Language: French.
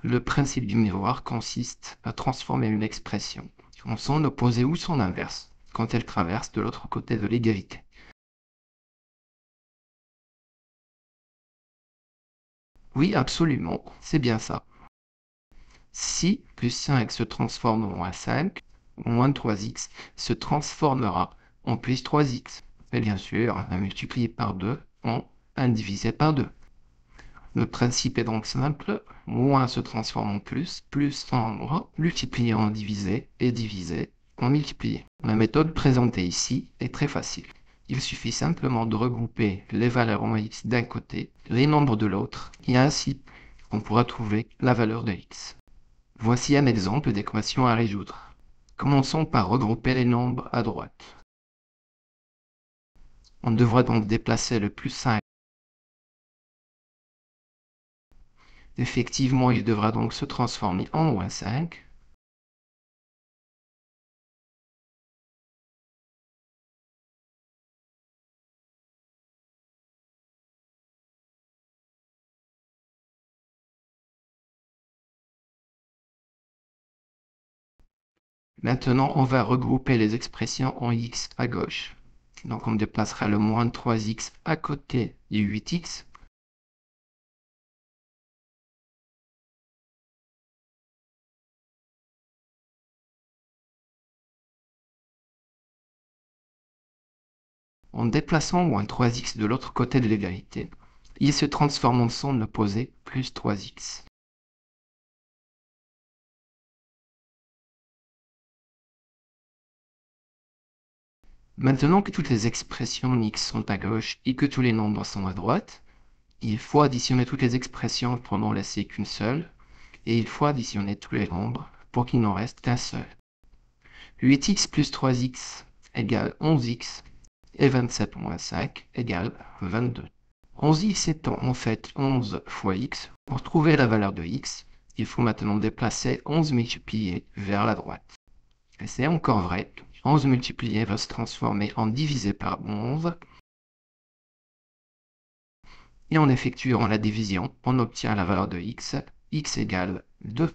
Le principe du miroir consiste à transformer une expression en son opposé ou son inverse quand elle traverse de l'autre côté de l'égalité. Oui, absolument, c'est bien ça. Si plus 5 se transforme en moins 5, moins 3x se transformera en plus 3x. Et bien sûr, 1 multiplié par 2 en 1 divisé par 2. Le principe est donc simple, moins se transforme en plus en multiplié en divisé et divisé en multiplié. La méthode présentée ici est très facile. Il suffit simplement de regrouper les valeurs en x d'un côté, les nombres de l'autre, et ainsi on pourra trouver la valeur de x. Voici un exemple d'équation à résoudre. Commençons par regrouper les nombres à droite. On devra donc déplacer le plus 5. Effectivement, il devra donc se transformer en moins 5. Maintenant, on va regrouper les expressions en x à gauche. Donc, on déplacera le moins 3x à côté du 8x. En déplaçant moins 3x de l'autre côté de l'égalité, il se transforme en son opposé, plus 3x. Maintenant que toutes les expressions en x sont à gauche et que tous les nombres sont à droite, il faut additionner toutes les expressions pour n'en laisser qu'une seule, et il faut additionner tous les nombres pour qu'il n'en reste qu'un seul. 8x plus 3x égale 11x, et 27 moins 5 égale 22. 11x étant en fait 11 fois x, pour trouver la valeur de x, il faut maintenant déplacer 11 multiplié vers la droite. Et c'est encore vrai, 11 multiplié va se transformer en divisé par 11, et en effectuant la division, on obtient la valeur de x égale 2.